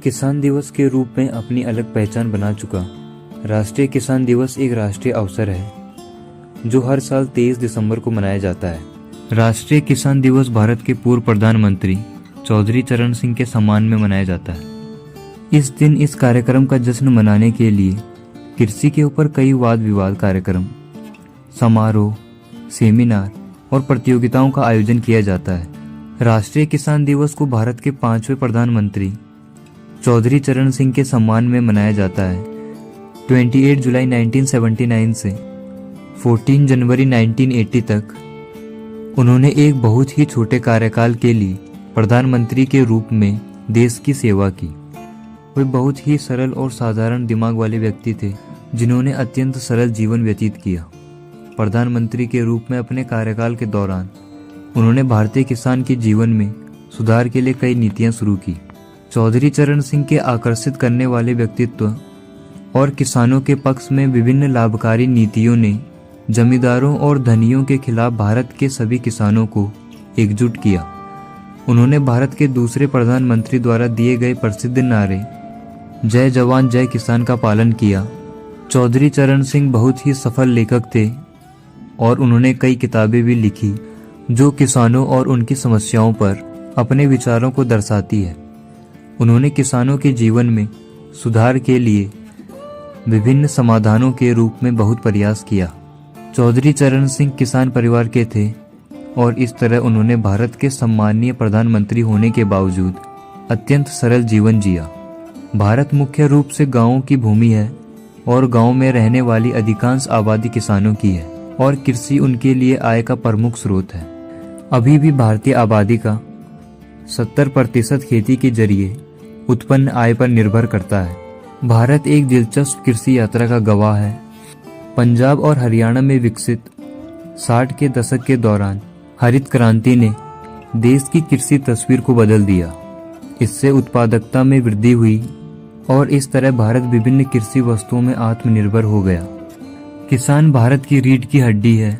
किसान दिवस के रूप में अपनी अलग पहचान बना चुका राष्ट्रीय किसान दिवस एक राष्ट्रीय अवसर है जो हर साल 23 दिसंबर को मनाया जाता है। राष्ट्रीय किसान दिवस भारत के पूर्व प्रधानमंत्री चौधरी चरण सिंह के सम्मान में मनाया जाता है। इस दिन इस कार्यक्रम का जश्न मनाने के लिए कृषि के ऊपर कई वाद विवाद कार्यक्रम, समारोह, सेमिनार और प्रतियोगिताओं का आयोजन किया जाता है। राष्ट्रीय किसान दिवस को भारत के 5वें प्रधानमंत्री चौधरी चरण सिंह के सम्मान में मनाया जाता है। 28 जुलाई 1979 से 14 जनवरी 1980 तक उन्होंने एक बहुत ही छोटे कार्यकाल के लिए प्रधानमंत्री के रूप में देश की सेवा की। वे बहुत ही सरल और साधारण दिमाग वाले व्यक्ति थे जिन्होंने अत्यंत सरल जीवन व्यतीत किया। प्रधानमंत्री के रूप में अपने कार्यकाल के दौरान उन्होंने भारतीय किसान के जीवन में सुधार के लिए कई नीतियां शुरू की। चौधरी चरण सिंह के आकर्षित करने वाले व्यक्तित्व और किसानों के पक्ष में विभिन्न लाभकारी नीतियों ने जमींदारों और धनियों के खिलाफ भारत के सभी किसानों को एकजुट किया। उन्होंने भारत के दूसरे प्रधानमंत्री द्वारा दिए गए प्रसिद्ध नारे जय जवान जय किसान का पालन किया। चौधरी चरण सिंह बहुत ही सफल लेखक थे और उन्होंने कई किताबें भी लिखी जो किसानों और उनकी समस्याओं पर अपने विचारों को दर्शाती है। उन्होंने किसानों के जीवन में सुधार के लिए विभिन्न समाधानों के रूप में बहुत प्रयास किया। चौधरी चरण सिंह किसान परिवार के थे और इस तरह उन्होंने भारत के सम्मानीय प्रधानमंत्री होने के बावजूद अत्यंत सरल जीवन जिया। भारत मुख्य रूप से गांवों की भूमि है और गांव में रहने वाली अधिकांश आबादी किसानों की है और कृषि उनके लिए आय का प्रमुख स्रोत है। अभी भी भारतीय आबादी का 70% खेती के जरिए उत्पन्न आय पर निर्भर करता है। भारत एक दिलचस्प कृषि यात्रा का गवाह है। पंजाब और हरियाणा में विकसित 60 के दशक के दौरान हरित क्रांति ने देश की कृषि तस्वीर को बदल दिया। इससे उत्पादकता में वृद्धि हुई और इस तरह भारत विभिन्न कृषि वस्तुओं में आत्मनिर्भर हो गया। किसान भारत की रीढ़ की हड्डी है।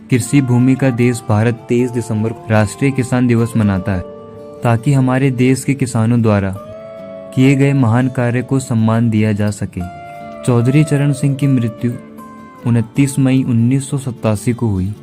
कृषि भूमि का देश भारत 23 दिसंबर को राष्ट्रीय किसान दिवस मनाता है ताकि हमारे देश के किसानों द्वारा किए गए महान कार्य को सम्मान दिया जा सके। चौधरी चरण सिंह की मृत्यु 29 मई 1987 को हुई।